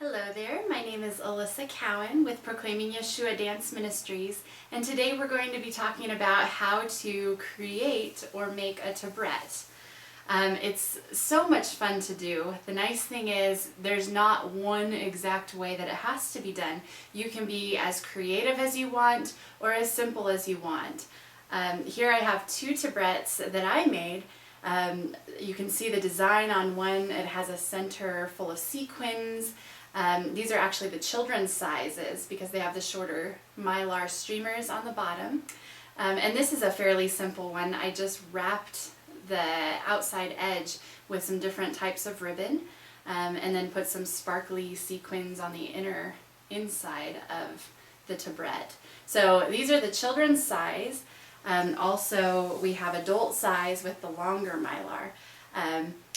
Hello there, my name is Alyssa Cowan with Proclaiming Yeshua Dance Ministries, and today we're going to be talking about how to create or make a tabret. It's so much fun to do. The nice thing is there's not one exact way that it has to be done. You can be as creative as you want or as simple as you want. Here I have two tabrets that I made. You can see the design on one. It has a center full of sequins. These are actually the children's sizes because they have the shorter Mylar streamers on the bottom. And this is a fairly simple one. I just wrapped the outside edge with some different types of ribbon and then put some sparkly sequins on the inside of the tabret. So these are the children's size. Also we have adult size with the longer Mylar.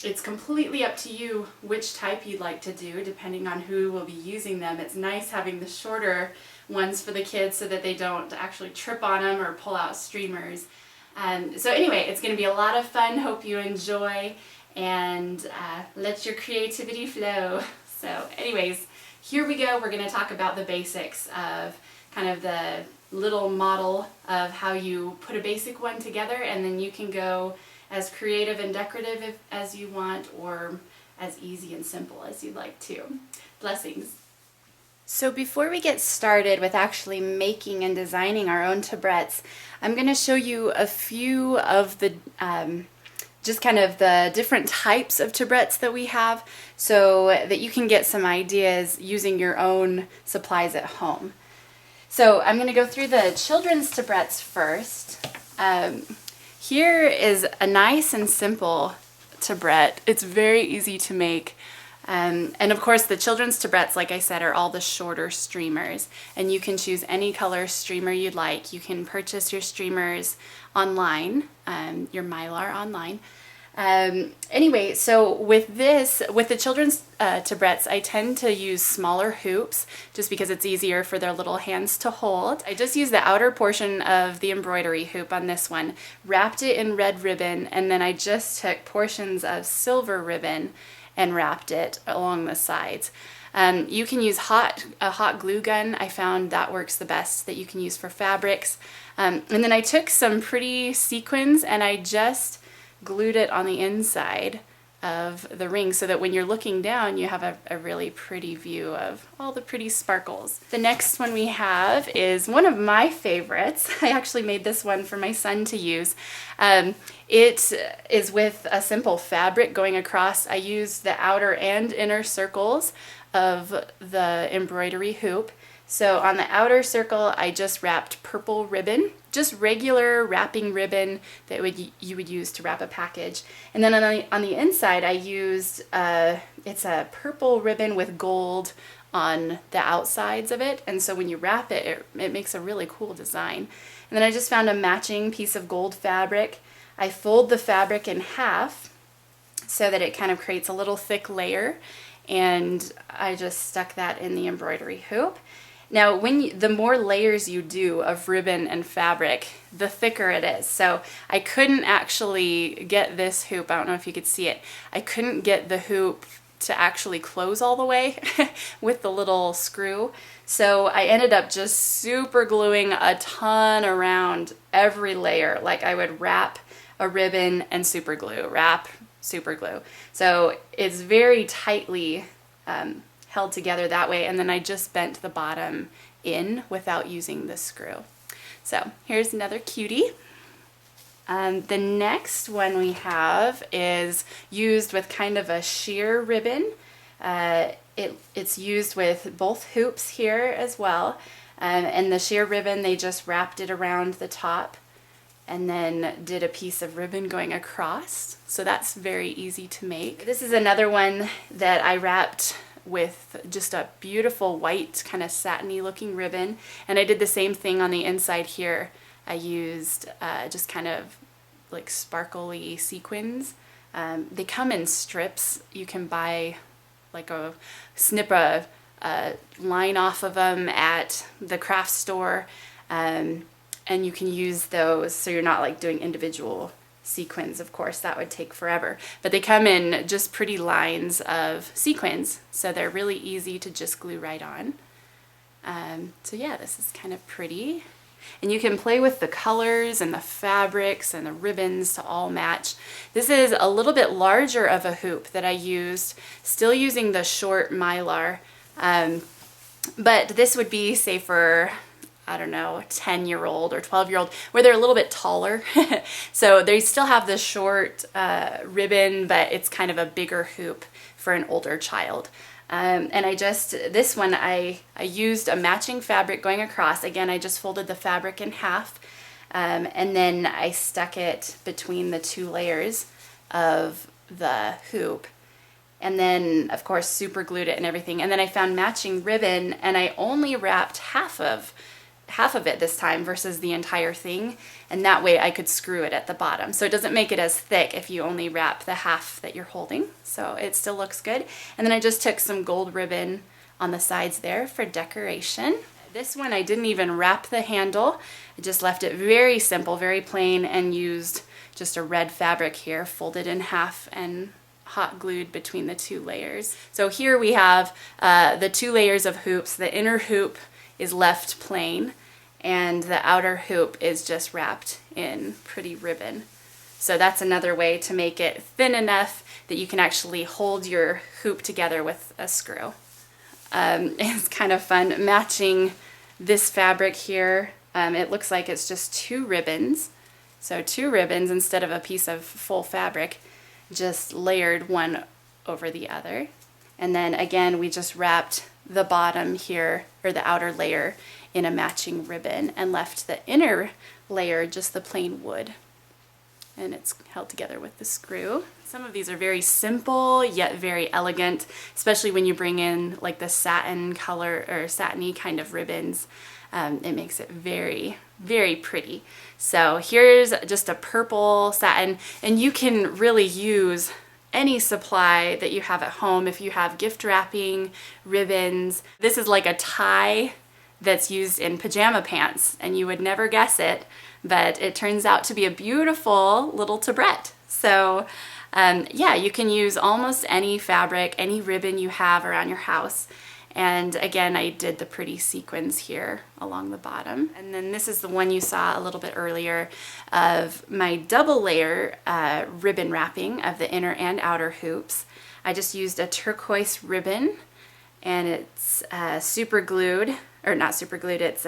It's completely up to you which type you'd like to do depending on who will be using them. It's nice having the shorter ones for the kids so that they don't actually trip on them or pull out streamers. So anyway, it's going to be a lot of fun. Hope you enjoy and let your creativity flow. So anyways, here we go. We're going to talk about the basics of kind of the little model of how you put a basic one together, and then you can go as creative and decorative as you want, or as easy and simple as you'd like to. Blessings. So before we get started with actually making and designing our own tabrets, I'm going to show you a few of the just kind of the different types of tabrets that we have so that you can get some ideas using your own supplies at home. So I'm going to go through the children's tabrets first. Here is a nice and simple tabret. It's very easy to make. And of course the children's tabrets, like I said, are all the shorter streamers. And you can choose any color streamer you'd like. You can purchase your streamers online, your Mylar online. Anyway, so with the children's tabrets, I tend to use smaller hoops just because it's easier for their little hands to hold. I just used the outer portion of the embroidery hoop on this one, wrapped it in red ribbon, and then I just took portions of silver ribbon and wrapped it along the sides. You can use a hot glue gun. I found that works the best, that you can use for fabrics. And then I took some pretty sequins and I just glued it on the inside of the ring so that when you're looking down you have a really pretty view of all the pretty sparkles. The next one we have is one of my favorites. I actually made this one for my son to use. It is with a simple fabric going across. I used the outer and inner circles of the embroidery hoop. So on the outer circle I just wrapped purple ribbon, just regular wrapping ribbon that you would use to wrap a package. And then on the inside I used, it's a purple ribbon with gold on the outsides of it. And so when you wrap it, it makes a really cool design. And then I just found a matching piece of gold fabric. I fold the fabric in half so that it kind of creates a little thick layer. And I just stuck that in the embroidery hoop. Now, the more layers you do of ribbon and fabric, the thicker it is. So I couldn't actually get this hoop, I don't know if you could see it, I couldn't get the hoop to actually close all the way with the little screw. So I ended up just super gluing a ton around every layer. Like I would wrap a ribbon and super glue, wrap, super glue. So it's very tightly held together that way, and then I just bent the bottom in without using the screw. So here's another cutie. The next one we have is used with kind of a sheer ribbon. It's used with both hoops here as well, and the sheer ribbon, they just wrapped it around the top and then did a piece of ribbon going across. So that's very easy to make. This is another one that I wrapped with just a beautiful white kind of satiny looking ribbon, and I did the same thing on the inside here. I used just kind of like sparkly sequins. They come in strips. You can buy like snip a line off of them at the craft store, and you can use those so you're not like doing individual sequins, of course, that would take forever. But they come in just pretty lines of sequins, so they're really easy to just glue right on. So yeah, this is kind of pretty. And you can play with the colors and the fabrics and the ribbons to all match. This is a little bit larger of a hoop that I used, still using the short Mylar. But this would be, say, for, I don't know, 10-year-old or 12-year-old, where they're a little bit taller. So they still have the short ribbon, but it's kind of a bigger hoop for an older child. And this one, I used a matching fabric going across. Again, I just folded the fabric in half, and then I stuck it between the two layers of the hoop. And then, of course, super glued it and everything. And then I found matching ribbon, and I only wrapped half of it this time versus the entire thing. And that way I could screw it at the bottom. So it doesn't make it as thick if you only wrap the half that you're holding. So it still looks good. And then I just took some gold ribbon on the sides there for decoration. This one I didn't even wrap the handle. I just left it very simple, very plain, and used just a red fabric here, folded in half and hot glued between the two layers. So here we have the two layers of hoops. The inner hoop is left plain, and the outer hoop is just wrapped in pretty ribbon. So that's another way to make it thin enough that you can actually hold your hoop together with a screw. It's kind of fun matching this fabric here. It looks like it's just two ribbons. So two ribbons instead of a piece of full fabric, just layered one over the other. And then again, we just wrapped the bottom here, or the outer layer, in a matching ribbon and left the inner layer just the plain wood. And it's held together with the screw. Some of these are very simple yet very elegant, especially when you bring in like the satin color or satiny kind of ribbons. It makes it very, very pretty. So here's just a purple satin, and you can really use any supply that you have at home. If you have gift wrapping, ribbons, this is like a tie that's used in pajama pants, and you would never guess it, but it turns out to be a beautiful little tabret. So yeah, you can use almost any fabric, any ribbon you have around your house. And again, I did the pretty sequins here along the bottom. And then this is the one you saw a little bit earlier of my double layer ribbon wrapping of the inner and outer hoops. I just used a turquoise ribbon, and it's super glued, or not super glued, it's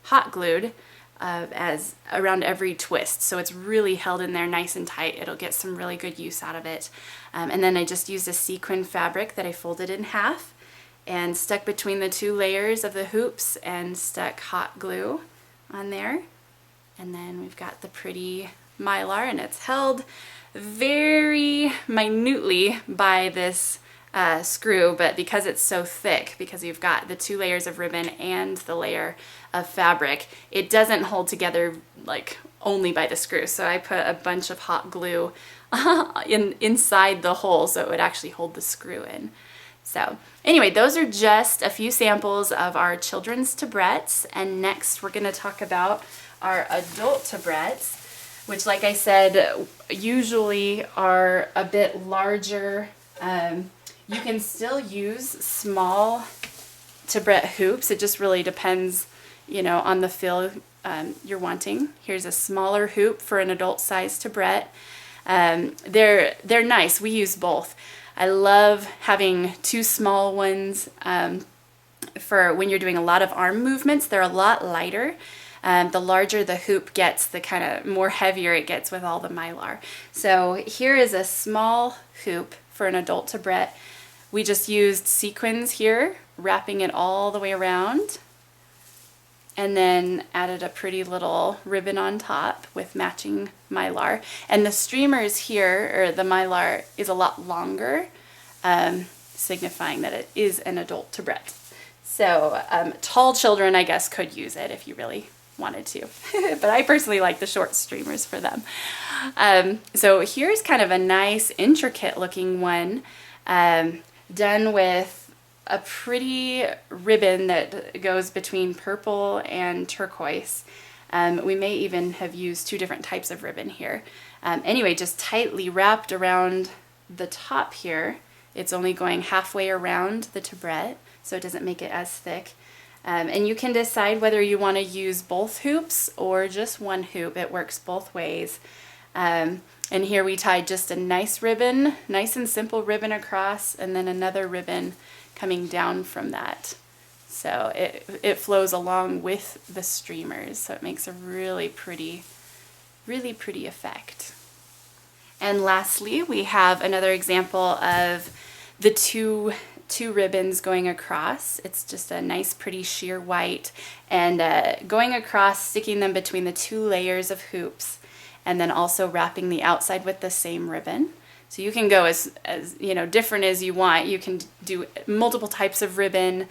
hot glued as around every twist. So it's really held in there nice and tight. It'll get some really good use out of it. And then I just used a sequin fabric that I folded in half and stuck between the two layers of the hoops and stuck hot glue on there. And then we've got the pretty Mylar, and it's held very minutely by this screw, but because it's so thick, because you've got the two layers of ribbon and the layer of fabric, it doesn't hold together like only by the screw. So I put a bunch of hot glue inside the hole so it would actually hold the screw in. So anyway, those are just a few samples of our children's tabrets, and next we're going to talk about our adult tabrets, which, like I said, usually are a bit larger. You can still use small tabret hoops. It just really depends, you know, on the fill you're wanting. Here's a smaller hoop for an adult size tabret. They're nice. We use both. I love having two small ones for when you're doing a lot of arm movements. They're a lot lighter. The larger the hoop gets, the kind of more heavier it gets with all the Mylar. So here is a small hoop for an adult tabret. We just used sequins here, wrapping it all the way around, and then added a pretty little ribbon on top with matching Mylar. And the streamers here, or the Mylar, is a lot longer, signifying that it is an adult tabret. So tall children, I guess, could use it if you really wanted to. But I personally like the short streamers for them. So here's kind of a nice, intricate looking one, done with a pretty ribbon that goes between purple and turquoise. We may even have used 2 different types of ribbon here. Anyway, just tightly wrapped around the top here. It's only going halfway around the tabret, so it doesn't make it as thick. And you can decide whether you want to use both hoops or just one hoop. It works both ways. And here we tied just a nice ribbon, nice and simple ribbon across, and then another ribbon coming down from that. So it flows along with the streamers, so it makes a really pretty effect. And lastly, we have another example of the two ribbons going across. It's just a nice pretty sheer white, and going across, sticking them between the 2 layers of hoops, and then also wrapping the outside with the same ribbon. So you can go as you know, different as you want. You can do multiple types of ribbon,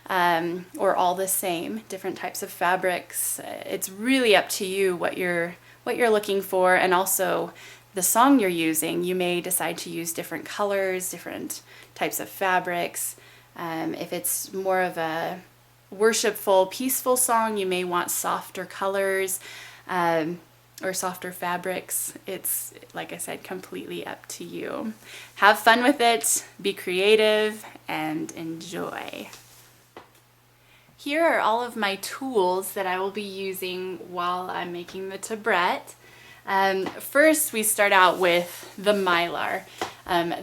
or all the same, different types of fabrics. It's really up to you what you're looking for, and also the song you're using. You may decide to use different colors, different types of fabrics. If it's more of a worshipful, peaceful song, you may want softer colors or softer fabrics. It's, like I said, completely up to you. Have fun with it, be creative, and enjoy. Here are all of my tools that I will be using while I'm making the tabret. First, we start out with the Mylar.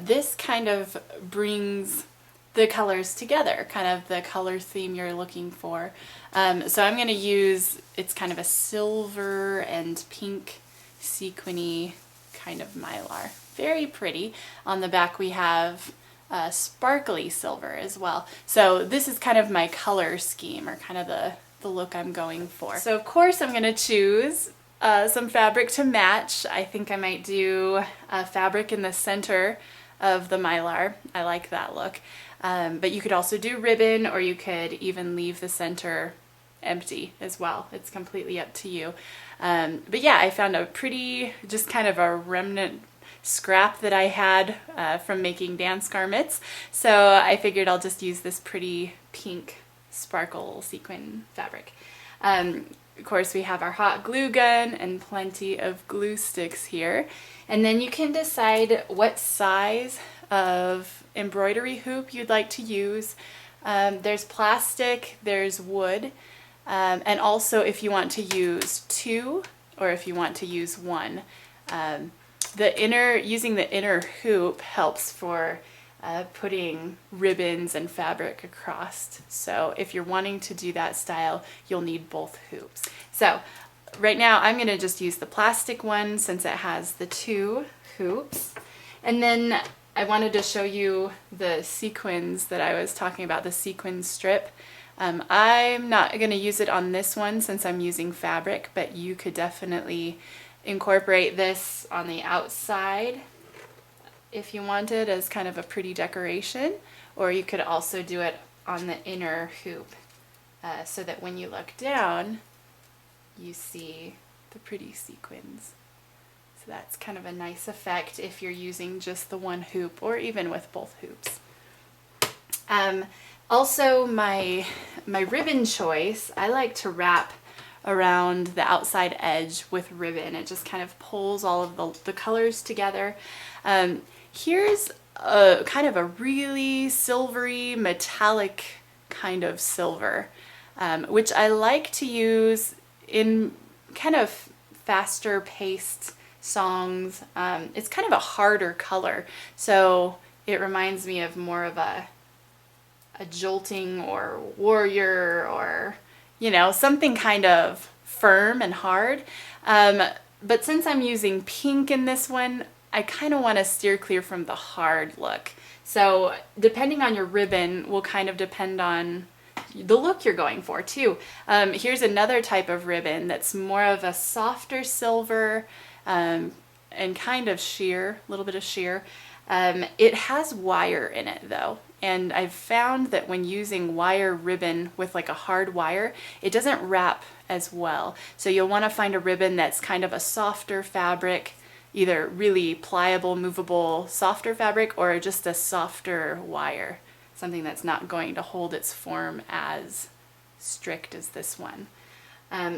This kind of brings the colors together, kind of the color theme you're looking for. So I'm going to use, it's kind of a silver and pink sequiny kind of Mylar. Very pretty. On the back we have sparkly silver as well. So this is kind of my color scheme, or kind of the look I'm going for. So of course I'm going to choose some fabric to match. I think I might do fabric in the center of the Mylar. I like that look. But you could also do ribbon, or you could even leave the center empty as well. It's completely up to you. But yeah, I found a pretty, just kind of a remnant scrap that I had from making dance garments. So I figured I'll just use this pretty pink sparkle sequin fabric. Of course, we have our hot glue gun and plenty of glue sticks here. And then you can decide what size of embroidery hoop you'd like to use. There's plastic, there's wood, and also if you want to use 2 or if you want to use 1. Using the inner hoop helps for putting ribbons and fabric across. So if you're wanting to do that style, you'll need both hoops. So right now I'm going to just use the plastic one since it has the 2 hoops. And then I wanted to show you the sequins that I was talking about, the sequin strip. I'm not going to use it on this one since I'm using fabric, but you could definitely incorporate this on the outside if you wanted as kind of a pretty decoration, or you could also do it on the inner hoop so that when you look down you see the pretty sequins. So that's kind of a nice effect if you're using just the 1 hoop or even with both hoops. Also my ribbon choice, I like to wrap around the outside edge with ribbon. It just kind of pulls all of the colors together. Here's a kind of a really silvery metallic kind of silver, which I like to use in kind of faster paced songs. It's kind of a harder color, so it reminds me of more of a jolting or warrior, or you know, something kind of firm and hard. But since I'm using pink in this one, I kind of want to steer clear from the hard look. So depending on your ribbon will kind of depend on the look you're going for too. Here's another type of ribbon that's more of a softer silver and kind of sheer, a little bit of sheer. It has wire in it though. And I've found that when using wire ribbon with like a hard wire, it doesn't wrap as well. So you'll want to find a ribbon that's kind of a softer fabric, either really pliable, movable, softer fabric, or just a softer wire, something that's not going to hold its form as strict as this one.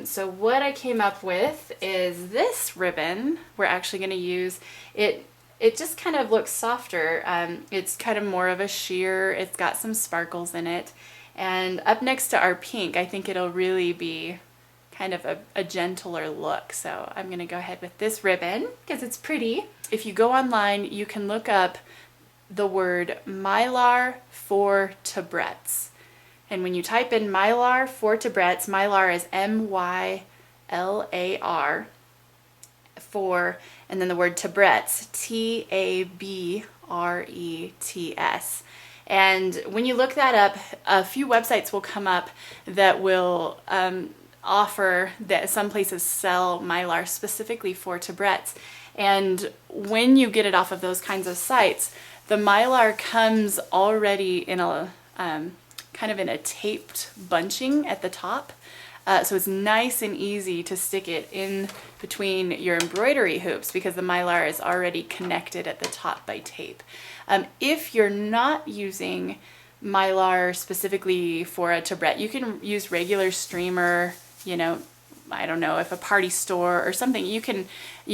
So what I came up with is this ribbon. We're actually going to use it. It just kind of looks softer. It's kind of more of a sheer. It's got some sparkles in it. And up next to our pink, I think it'll really be kind of a gentler look. So I'm going to go ahead with this ribbon because it's pretty. If you go online, you can look up the word Mylar For Tabrets. And when you type in Mylar For Tabrets, Mylar is M-Y-L-A-R, for, and then the word Tabrets, T-A-B-R-E-T-S. And when you look that up, a few websites will come up that will offer that some places sell Mylar specifically for tabrets. And when you get it off of those kinds of sites, the Mylar comes already in a kind of in a taped bunching at the top. So it's nice and easy to stick it in between your embroidery hoops because the Mylar is already connected at the top by tape. If you're not using Mylar specifically for a tabret, you can use regular streamer, you know, I don't know, if a party store or something, you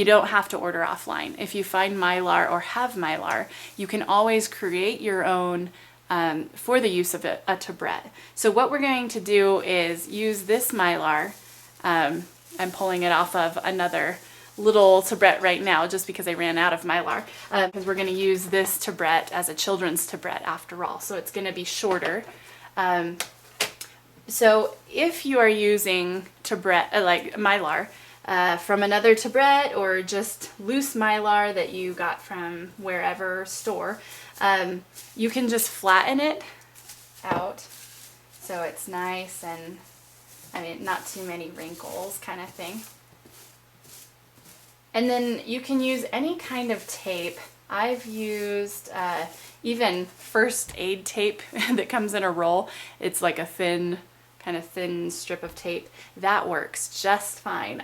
don't have to order offline. If you find Mylar or have Mylar, you can always create your own for the use of a tabret. So what we're going to do is use this Mylar. I'm pulling it off of another little tabret right now just because I ran out of Mylar, because we're going to use this tabret as a children's tabret after all. So it's going to be shorter. So if you are using tabret, like Mylar, from another tabret or just loose Mylar that you got from wherever store, you can just flatten it out so it's nice and, I mean, not too many wrinkles kind of thing. And then you can use any kind of tape. I've used even first aid tape that comes in a roll. It's like a thin strip of tape. That works just fine.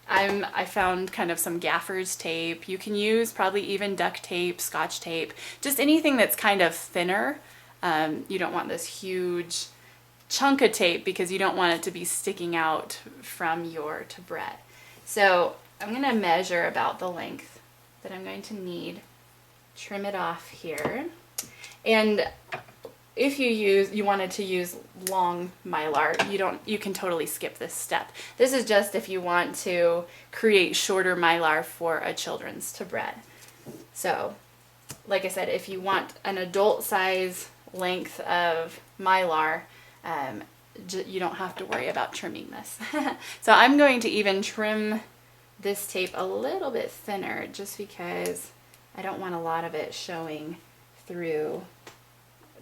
I found kind of some gaffer's tape. You can use probably even duct tape, scotch tape, just anything that's kind of thinner. You don't want this huge chunk of tape because you don't want it to be sticking out from your tabret. So I'm going to measure about the length that I'm going to need, trim it off here. And if you wanted to use long Mylar, you can totally skip this step. This is just if you want to create shorter Mylar for a children's tabret. So, like I said, if you want an adult size length of Mylar, you don't have to worry about trimming this. So I'm going to even trim this tape a little bit thinner just because I don't want a lot of it showing through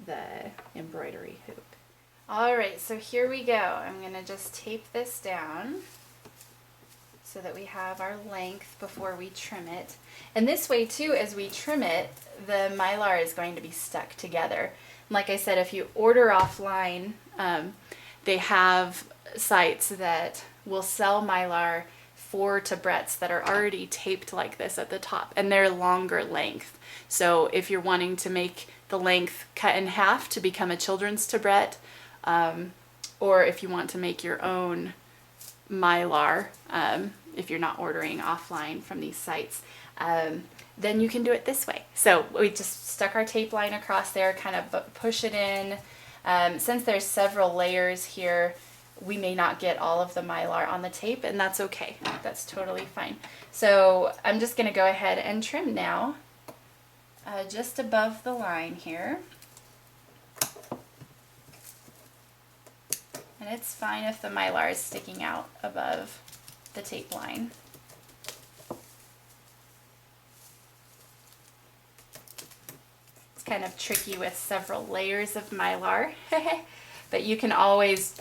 the embroidery hoop. Alright, so here we go. I'm going to just tape this down so that we have our length before we trim it. And this way too, as we trim it, the Mylar is going to be stuck together. And like I said, if you order offline, they have sites that will sell Mylar for tabrets that are already taped like this at the top, and they're longer length. So if you're wanting to make the length cut in half to become a children's tabret, or if you want to make your own Mylar, if you're not ordering offline from these sites, then you can do it this way. So we just stuck our tape line across there, kind of push it in. Since there's several layers here, we may not get all of the Mylar on the tape, and that's okay. That's totally fine. So I'm just going to go ahead and trim now, just above the line here. And it's fine if the Mylar is sticking out above the tape line. It's kind of tricky with several layers of Mylar, but you can always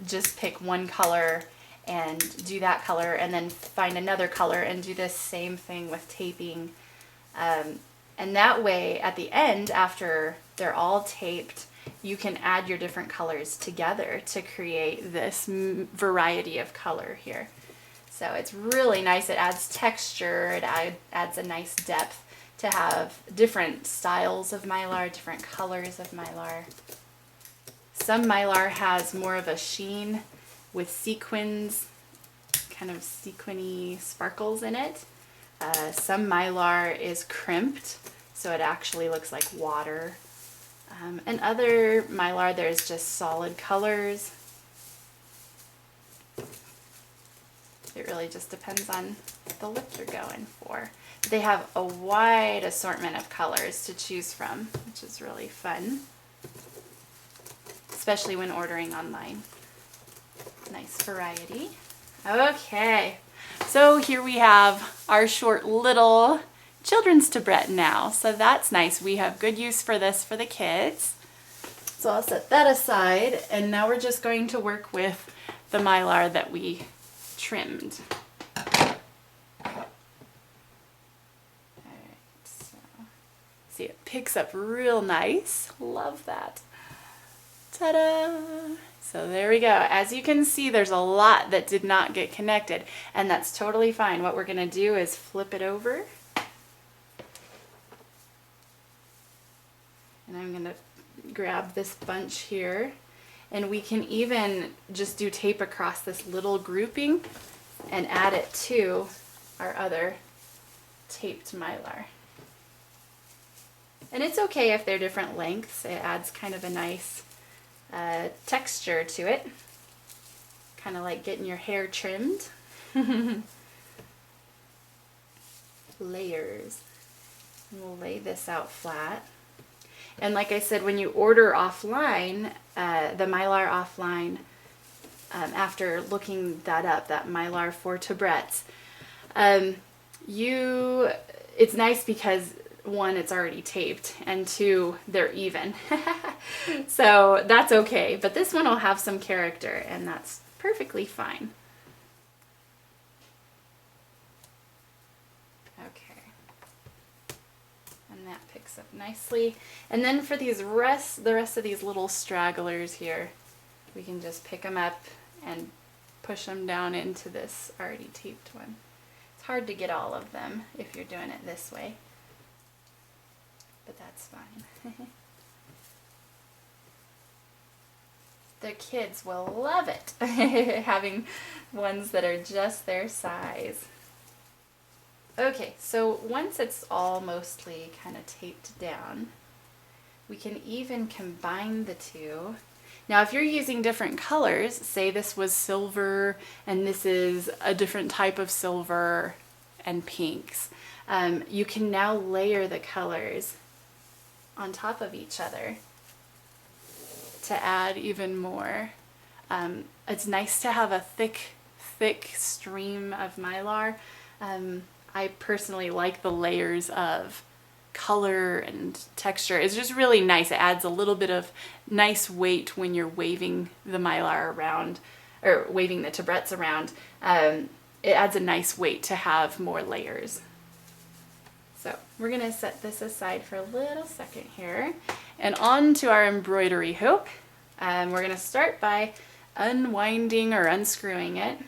just pick one color and do that color, and then find another color and do this same thing with taping. And that way, at the end, after they're all taped, you can add your different colors together to create this variety of color here. So it's really nice. It adds texture. It adds a nice depth to have different styles of Mylar, different colors of Mylar. Some Mylar has more of a sheen with sequins, kind of sequiny sparkles in it. Some Mylar is crimped, so it actually looks like water. And other Mylar, there's just solid colors. It really just depends on the look you're going for. They have a wide assortment of colors to choose from, which is really fun, especially when ordering online. Nice variety. Okay, so here we have our short little children's tabret now. So that's nice. We have good use for this for the kids. So I'll set that aside, and now we're just going to work with the Mylar that we trimmed. See, it picks up real nice. Love that. Ta-da! So there we go. As you can see, there's a lot that did not get connected, and that's totally fine. What we're going to do is flip it over. And I'm going to grab this bunch here, and we can even just do tape across this little grouping and add it to our other taped Mylar. And it's okay if they're different lengths. It adds kind of a nice texture to it. Kind of like getting your hair trimmed. Layers. And we'll lay this out flat. And like I said, when you order offline, the Mylar offline, after looking that up, that Mylar For Tabrets, it's nice because one, it's already taped, and two, they're even. So that's okay, but this one will have some character, and that's perfectly fine. Okay. And that picks up nicely. And then for the rest of these little stragglers here, we can just pick them up and push them down into this already taped one. It's hard to get all of them if you're doing it this way, but that's fine. The kids will love it, having ones that are just their size. Okay, so once it's all mostly kind of taped down, we can even combine the two. Now, if you're using different colors, say this was silver and this is a different type of silver and pinks, you can now layer the colors on top of each other to add even more. It's nice to have a thick stream of Mylar. I personally like the layers of color and texture. It's just really nice. It adds a little bit of nice weight when you're waving the Mylar around, or waving the tabrets around. It adds a nice weight to have more layers. So we're gonna set this aside for a little second here, and on to our embroidery hoop. We're gonna start by unwinding or unscrewing it.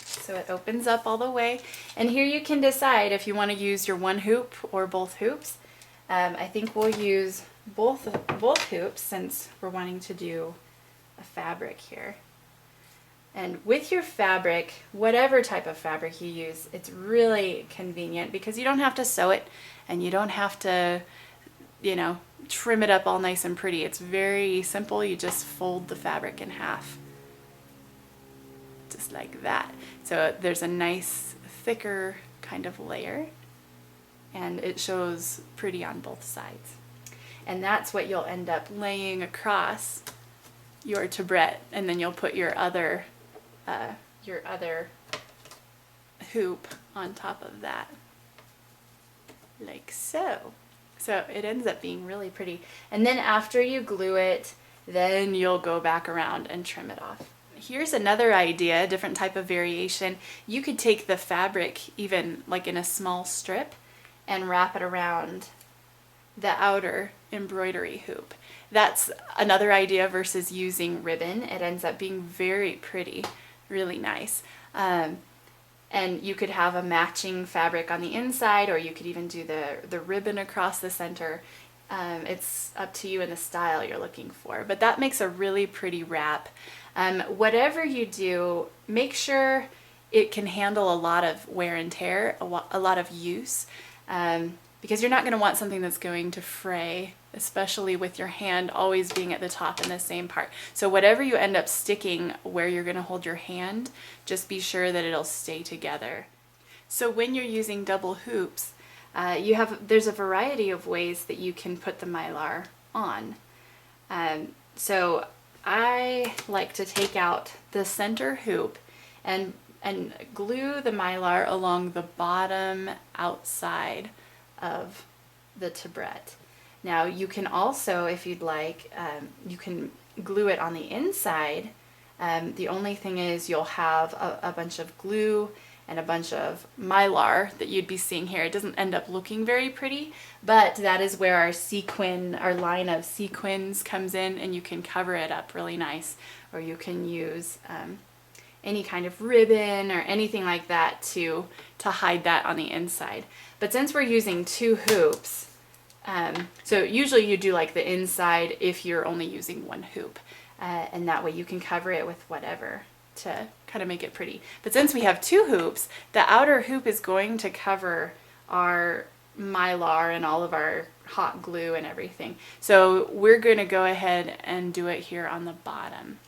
So it opens up all the way, and here you can decide if you want to use your one hoop or both hoops. I think we'll use both hoops since we're wanting to do a fabric here. And with your fabric, whatever type of fabric you use, it's really convenient because you don't have to sew it and you don't have to, you know, trim it up all nice and pretty. It's very simple. You just fold the fabric in half. Just like that. So there's a nice thicker kind of layer, and it shows pretty on both sides. And that's what you'll end up laying across your tabret, and then you'll put your other hoop on top of that, like so. So it ends up being really pretty. And then after you glue it, then you'll go back around and trim it off. Here's another idea, a different type of variation. You could take the fabric, even like in a small strip, and wrap it around the outer embroidery hoop. That's another idea versus using ribbon. It ends up being very pretty, really nice. And you could have a matching fabric on the inside, or you could even do the ribbon across the center. It's up to you and the style you're looking for, but that makes a really pretty wrap. Whatever you do, make sure it can handle a lot of wear and tear, a lot of use, because you're not going to want something that's going to fray, especially with your hand always being at the top in the same part. So whatever you end up sticking where you're going to hold your hand, just be sure that it'll stay together. So when you're using double hoops, there's a variety of ways that you can put the Mylar on. So I like to take out the center hoop and glue the Mylar along the bottom outside of the tabret. Now you can also, if you'd like, you can glue it on the inside. The only thing is you'll have a bunch of glue and a bunch of Mylar that you'd be seeing here. It doesn't end up looking very pretty, but that is where our line of sequins comes in, and you can cover it up really nice. Or you can use any kind of ribbon or anything like that to hide that on the inside. But since we're using 2 hoops, so usually you do like the inside if you're only using 1 hoop, and that way you can cover it with whatever to kind of make it pretty. But since we have 2 hoops, the outer hoop is going to cover our Mylar and all of our hot glue and everything. So we're going to go ahead and do it here on the bottom.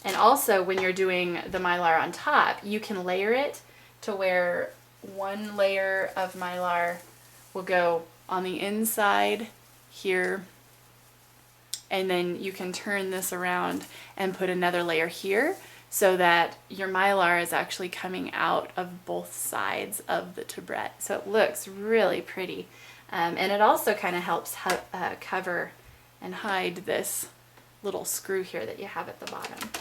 And also when you're doing the Mylar on top, you can layer it to where 1 layer of Mylar will go on the inside here, and then you can turn this around and put another layer here, so that your Mylar is actually coming out of both sides of the tabret. So it looks really pretty. And it also kind of helps cover and hide this little screw here that you have at the bottom.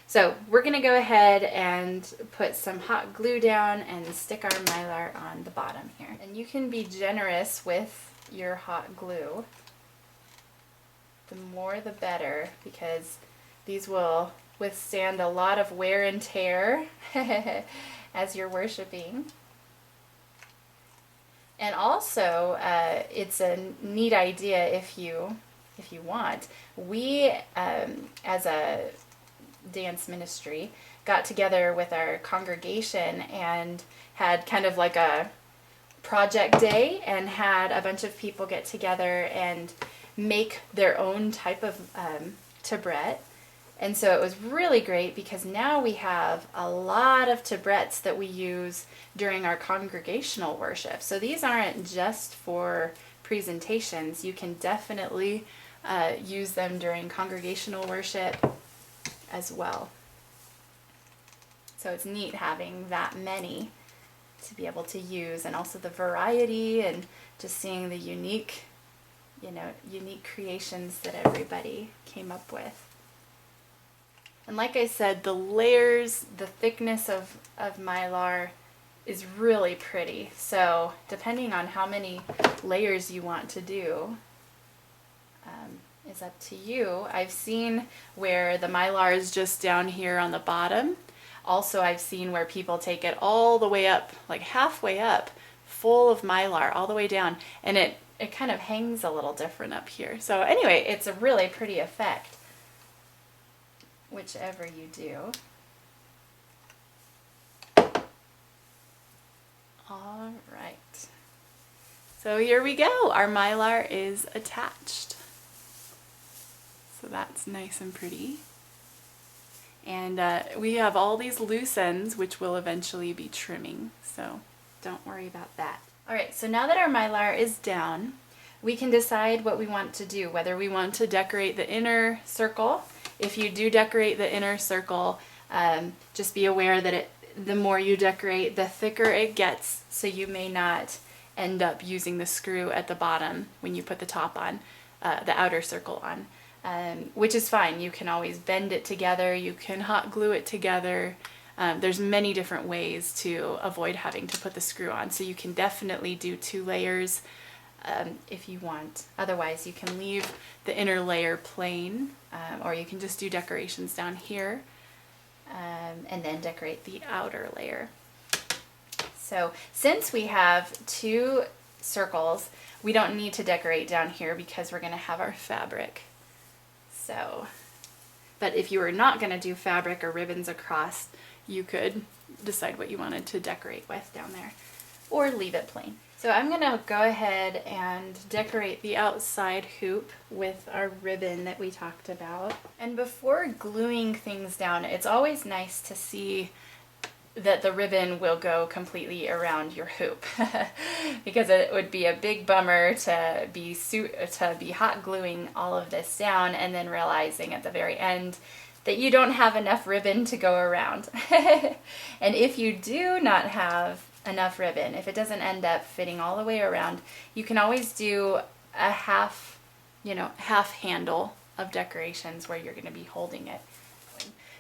So we're going to go ahead and put some hot glue down and stick our Mylar on the bottom here. And you can be generous with your hot glue. The more the better, because these will withstand a lot of wear and tear as you're worshiping. And also, it's a neat idea if you want. We, as a dance ministry, got together with our congregation and had kind of like a project day, and had a bunch of people get together and make their own type of tabret. And so it was really great, because now we have a lot of tabrets that we use during our congregational worship. So these aren't just for presentations. You can definitely use them during congregational worship as well. So it's neat having that many to be able to use, and also the variety, and just seeing the unique creations that everybody came up with. And like I said, the layers, the thickness of Mylar is really pretty. So depending on how many layers you want to do is up to you. I've seen where the Mylar is just down here on the bottom. Also, I've seen where people take it all the way up, like halfway up, full of Mylar, all the way down, and it kind of hangs a little different up here. So anyway, it's a really pretty effect, whichever you do. All right. So here we go. Our Mylar is attached. So that's nice and pretty. And we have all these loose ends, which we'll eventually be trimming. So don't worry about that. All right, so now that our Mylar is down, we can decide what we want to do, whether we want to decorate the inner circle. If you do decorate the inner circle, just be aware that the more you decorate, the thicker it gets, so you may not end up using the screw at the bottom when you put the top on, the outer circle on, which is fine. You can always bend it together, you can hot glue it together. There's many different ways to avoid having to put the screw on, so you can definitely do 2 layers if you want. Otherwise, you can leave the inner layer plain, or you can just do decorations down here, and then decorate the outer layer. So since we have 2 circles. We don't need to decorate down here because we're going to have our fabric. So, but if you were not going to do fabric or ribbons across, you could decide what you wanted to decorate with down there, or leave it plain. So I'm going to go ahead and decorate the outside hoop with our ribbon that we talked about. And before gluing things down, it's always nice to see that the ribbon will go completely around your hoop because it would be a big bummer to be hot gluing all of this down and then realizing at the very end that you don't have enough ribbon to go around. And if you do not have enough ribbon, if it doesn't end up fitting all the way around, you can always do a half handle of decorations where you're going to be holding it.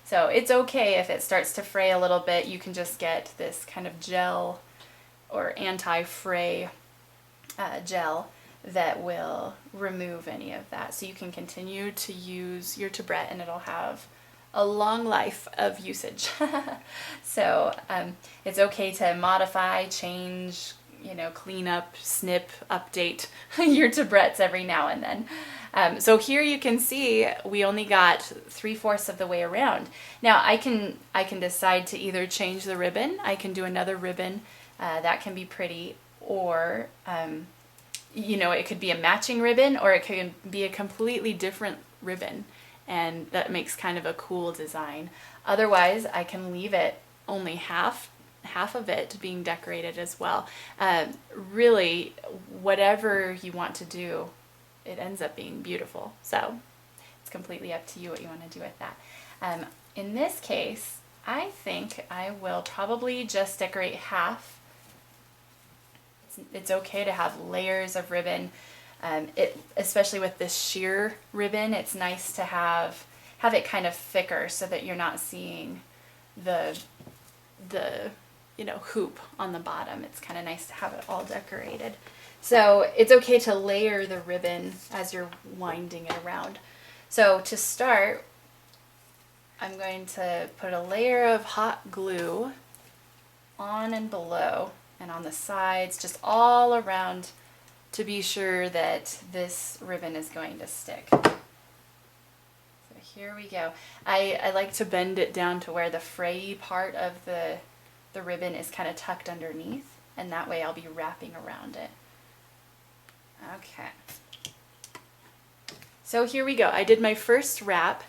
So it's okay if it starts to fray a little bit. You can just get this kind of gel or anti-fray gel that will remove any of that. So you can continue to use your tabret and it'll have a long life of usage. So it's okay to modify, change, clean up, snip, update your tabrets every now and then. So here you can see we only got 3/4 of the way around. Now I can decide to either change the ribbon. I can do another ribbon that can be pretty, or it could be a matching ribbon, or it could be a completely different ribbon, and that makes kind of a cool design. Otherwise, I can leave it only half of it being decorated as well. Really, whatever you want to do, it ends up being beautiful. So it's completely up to you what you want to do with that. In this case, I think I will probably just decorate half. It's okay to have layers of ribbon. Especially with this sheer ribbon, it's nice to have it kind of thicker so that you're not seeing the hoop on the bottom. It's kind of nice to have it all decorated. So it's okay to layer the ribbon as you're winding it around. So to start, I'm going to put a layer of hot glue on and below and on the sides, just all around, to be sure that this ribbon is going to stick. So here we go. I like to bend it down to where the fray part of the ribbon is kind of tucked underneath, and that way I'll be wrapping around it. Okay. So here we go. I did my first wrap,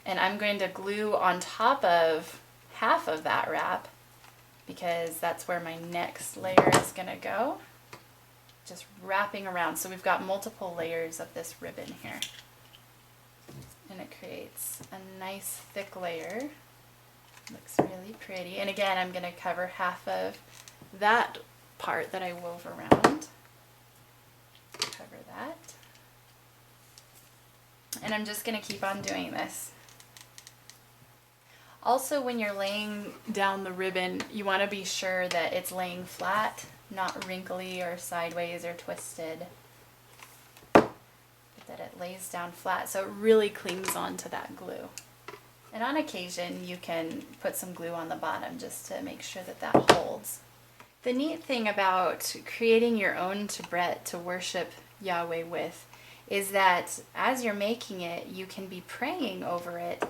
and I'm going to glue on top of half of that wrap because that's where my next layer is going to go. Just wrapping around. So we've got multiple layers of this ribbon here. And it creates a nice thick layer. Looks really pretty. And again, I'm going to cover half of that part that I wove around. Cover that. And I'm just going to keep on doing this. Also, when you're laying down the ribbon, you want to be sure that it's laying flat, not wrinkly or sideways or twisted, but that it lays down flat so it really clings onto that glue. And on occasion, you can put some glue on the bottom just to make sure that that holds. The neat thing about creating your own tabret to worship Yahweh with is that as you're making it, you can be praying over it,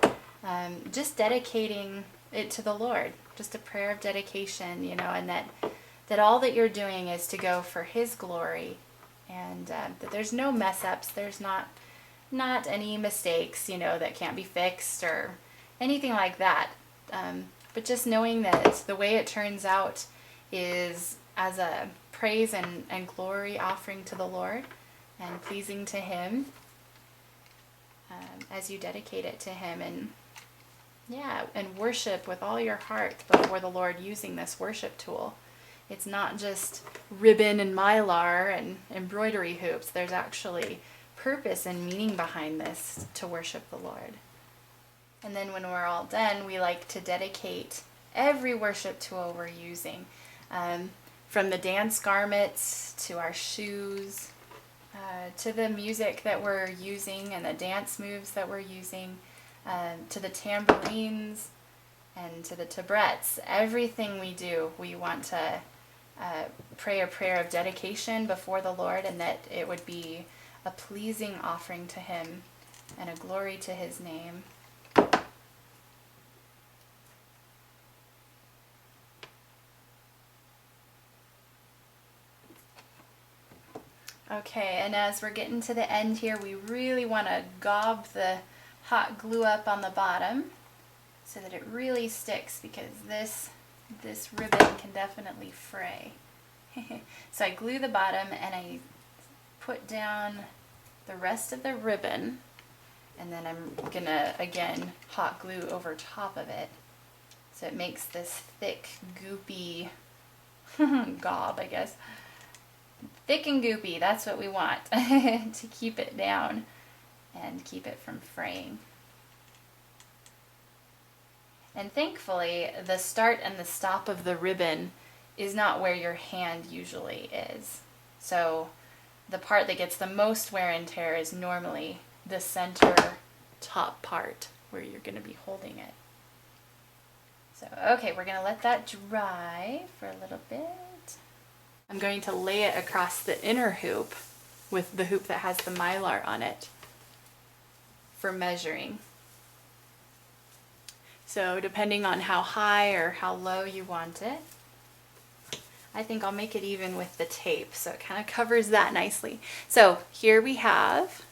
just dedicating it to the Lord, just a prayer of dedication, and that all that you're doing is to go for His glory, and that there's no mess ups, there's not any mistakes, that can't be fixed or anything like that. But just knowing that the way it turns out is as a praise and glory offering to the Lord and pleasing to Him as you dedicate it to Him, and worship with all your heart before the Lord using this worship tool. It's not just ribbon and mylar and embroidery hoops. There's actually purpose and meaning behind this to worship the Lord. And then when we're all done, we like to dedicate every worship tool we're using, from the dance garments to our shoes, to the music that we're using and the dance moves that we're using, to the tambourines and to the tabrets. Everything we do, we want to pray a prayer of dedication before the Lord, and that it would be a pleasing offering to Him and a glory to His name. Okay, and as we're getting to the end here, we really want to gob the hot glue up on the bottom so that it really sticks, because this ribbon can definitely fray. So I glue the bottom and I put down the rest of the ribbon, and then I'm gonna again hot glue over top of it so it makes this thick goopy gob, I guess. Thick and goopy, that's what we want to keep it down and keep it from fraying. And thankfully, the start and the stop of the ribbon is not where your hand usually is. So the part that gets the most wear and tear is normally the center top part where you're going to be holding it. So, okay, we're going to let that dry for a little bit. I'm going to lay it across the inner hoop with the hoop that has the Mylar on it for measuring. So depending on how high or how low you want it, I think I'll make it even with the tape so it kind of covers that nicely. So here we have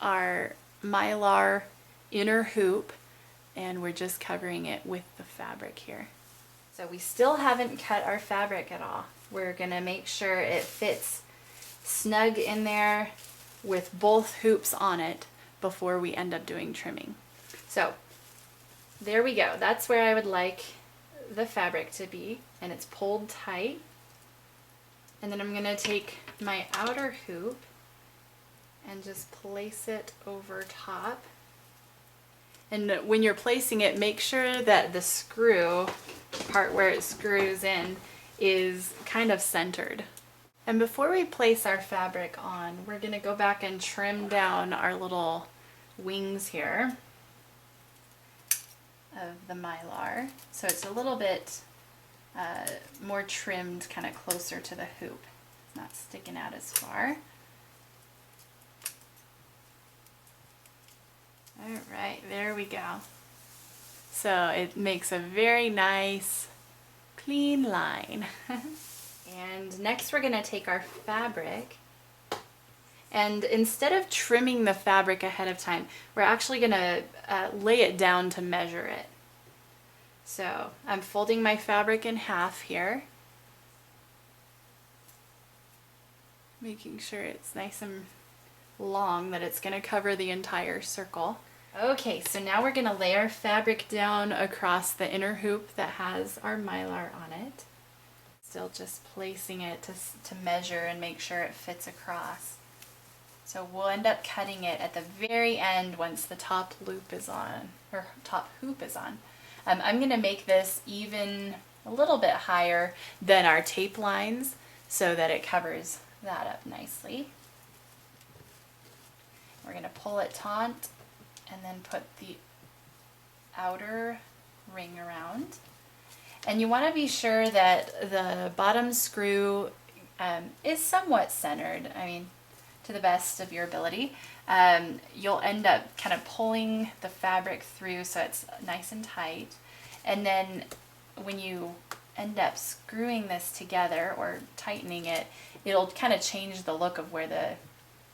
our Mylar inner hoop, and we're just covering it with the fabric here. So we still haven't cut our fabric at all. We're going to make sure it fits snug in there with both hoops on it before we end up doing trimming. So there we go. That's where I would like the fabric to be, and it's pulled tight. And then I'm going to take my outer hoop and just place it over top. And when you're placing it, make sure that the screw part where it screws in is kind of centered. And before we place our fabric on, we're going to go back and trim down our little wings here of the Mylar, so it's a little bit more trimmed, kind of closer to the hoop, not sticking out as far. Alright, there we go. So it makes a very nice clean line. And next we're going to take our fabric, and instead of trimming the fabric ahead of time, we're actually going to lay it down to measure it. So I'm folding my fabric in half here, making sure it's nice and long, that it's going to cover the entire circle. Okay, so now we're going to lay our fabric down across the inner hoop that has our Mylar on it. Still just placing it to measure and make sure it fits across. So we'll end up cutting it at the very end once the top loop is on, or top hoop is on. I'm going to make this even a little bit higher than our tape lines so that it covers that up nicely. We're going to pull it taut and then put the outer ring around. And you want to be sure that the bottom screw is somewhat centered. I mean, to the best of your ability. You'll end up kind of pulling the fabric through so it's nice and tight. And then when you end up screwing this together or tightening it, it'll kind of change the look of where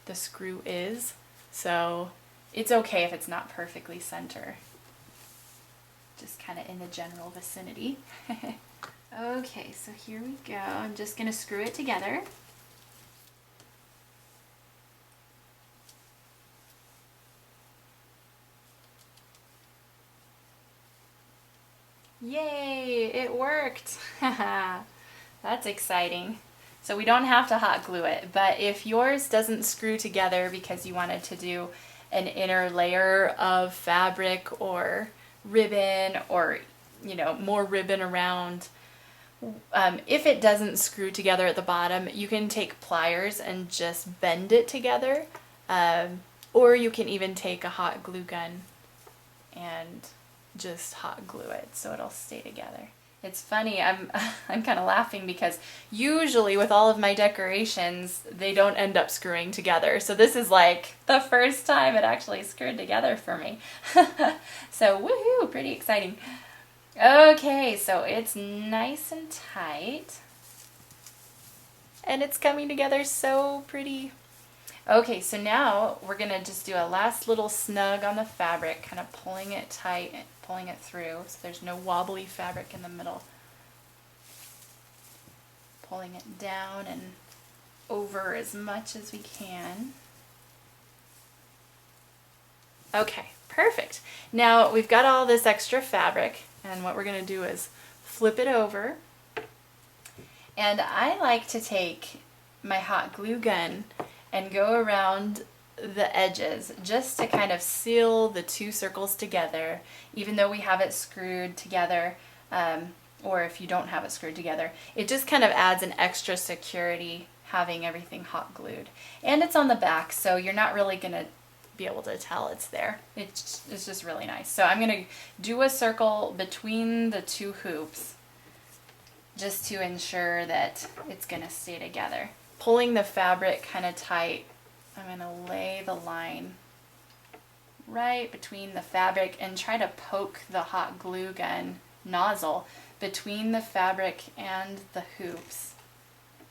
the screw is. So it's okay if it's not perfectly center. Just kind of in the general vicinity. Okay, so here we go. I'm just going to screw it together. Yay, it worked. That's exciting. So we don't have to hot glue it, but if yours doesn't screw together because you wanted to do an inner layer of fabric or ribbon, or more ribbon around, if it doesn't screw together at the bottom, you can take pliers and just bend it together, or you can even take a hot glue gun and just hot glue it so it'll stay together. It's funny, I'm kind of laughing because usually with all of my decorations, they don't end up screwing together. So this is like the first time it actually screwed together for me. So woohoo, pretty exciting. Okay, so it's nice and tight. And it's coming together so pretty. Okay, so now we're gonna just do a last little snug on the fabric, kind of pulling it tight, pulling it through so there's no wobbly fabric in the middle. Pulling it down and over as much as we can. Okay, perfect. Now we've got all this extra fabric, and what we're gonna do is flip it over. And I like to take my hot glue gun and go around the edges just to kind of seal the two circles together, even though we have it screwed together, or if you don't have it screwed together. It just kind of adds an extra security having everything hot glued. And it's on the back, so you're not really going to be able to tell it's there. It's just really nice. So I'm going to do a circle between the two hoops just to ensure that it's going to stay together. Pulling the fabric kind of tight, I'm going to lay the line right between the fabric and try to poke the hot glue gun nozzle between the fabric and the hoops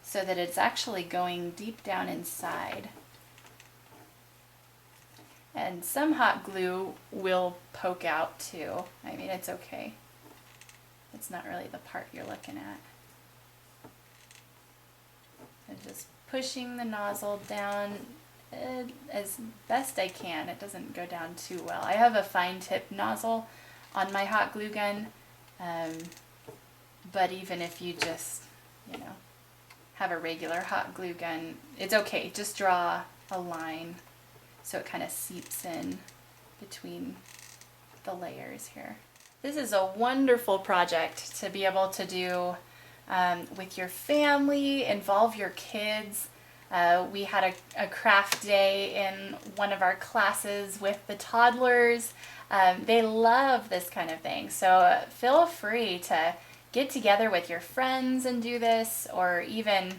so that it's actually going deep down inside. And some hot glue will poke out too. I mean, it's okay. It's not really the part you're looking at. And just pushing the nozzle down as best I can. It doesn't go down too well. I have a fine tip nozzle on my hot glue gun, but even if you just, have a regular hot glue gun, it's okay. Just draw a line so it kind of seeps in between the layers here. This is a wonderful project to be able to do with your family, involve your kids. We had a craft day in one of our classes with the toddlers. They love this kind of thing, so feel free to get together with your friends and do this, or even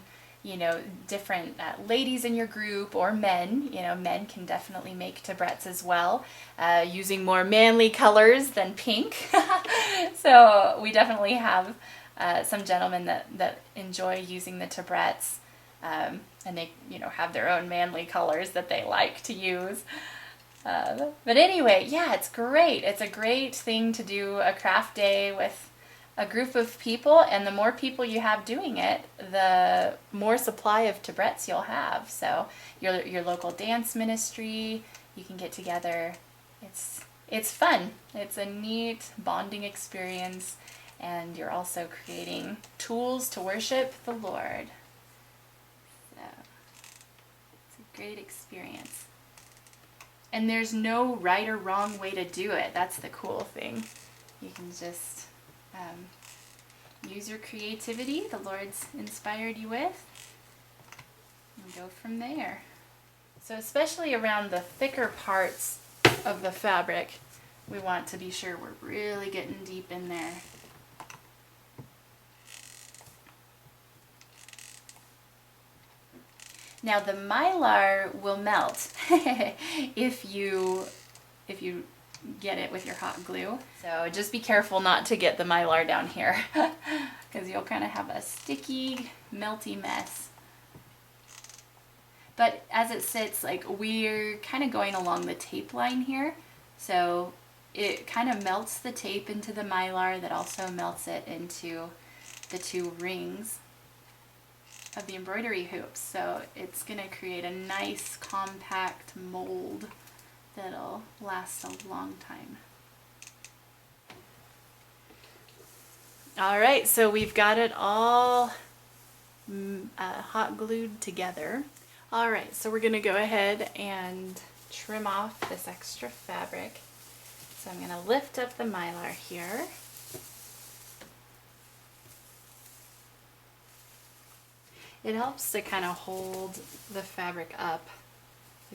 different ladies in your group, or men. Men can definitely make tabrets as well, using more manly colors than pink. So we definitely have some gentlemen that enjoy using the tabrets, and they have their own manly colors that they like to use. But anyway, yeah, it's great. It's a great thing to do a craft day with a group of people, and the more people you have doing it, the more supply of tabrets you'll have. So your local dance ministry, you can get together. It's fun. It's a neat bonding experience, and you're also creating tools to worship the Lord. So it's a great experience. And there's no right or wrong way to do it. That's the cool thing. You can just use your creativity the Lord's inspired you with, and go from there. So especially around the thicker parts of the fabric, we want to be sure we're really getting deep in there. Now the Mylar will melt if you get it with your hot glue. So just be careful not to get the Mylar down here because you'll kind of have a sticky, melty mess. But as it sits, we're kind of going along the tape line here. So it kind of melts the tape into the Mylar that also melts it into the two rings of the embroidery hoops. So it's going to create a nice compact mold that'll last a long time. All right, so we've got it all hot glued together. All right, so we're going to go ahead and trim off this extra fabric. So I'm going to lift up the Mylar here. It helps to kind of hold the fabric up,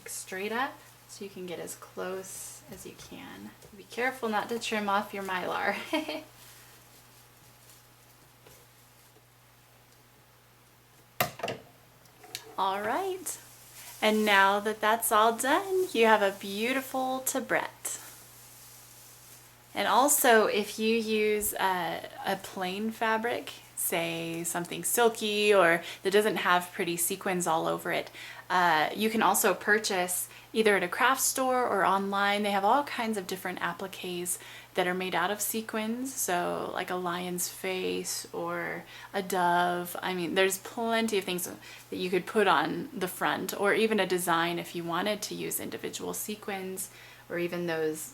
straight up, so you can get as close as you can. Be careful not to trim off your Mylar. All right. And now that that's all done, you have a beautiful tabret. And also, if you use a plain fabric, say something silky or that doesn't have pretty sequins all over it, you can also purchase either at a craft store or online. They have all kinds of different appliques that are made out of sequins, so like a lion's face or a dove. I mean, there's plenty of things that you could put on the front, or even a design if you wanted to use individual sequins, or even those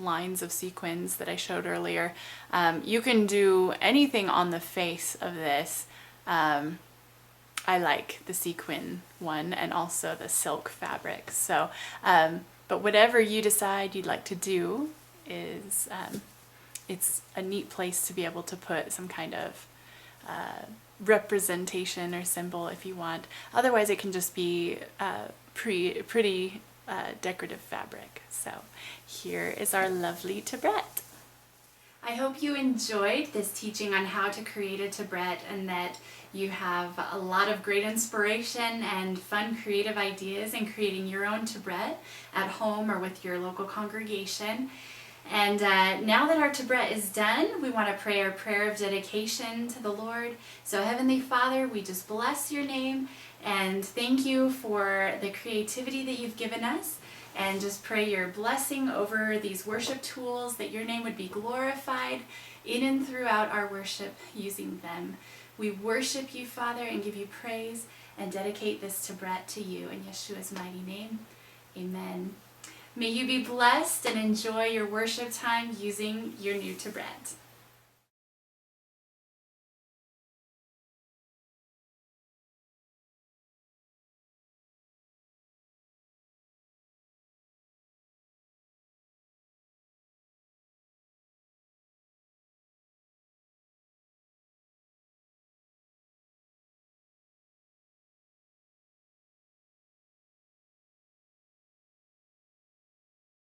lines of sequins that I showed earlier. You can do anything on the face of this. I like the sequin one and also the silk fabric. So, but whatever you decide you'd like to do is, it's a neat place to be able to put some kind of representation or symbol if you want. Otherwise, it can just be pretty decorative fabric. So here is our lovely tabret. I hope you enjoyed this teaching on how to create a tabret, and that you have a lot of great inspiration and fun creative ideas in creating your own tabret at home or with your local congregation. And now that our tabret is done, we want to pray our prayer of dedication to the Lord. So Heavenly Father, we just bless your name and thank you for the creativity that you've given us, and just pray your blessing over these worship tools, that your name would be glorified in and throughout our worship using them. We worship you, Father, and give you praise and dedicate this tabret to you in Yeshua's mighty name. Amen. May you be blessed and enjoy your worship time using your new tabret.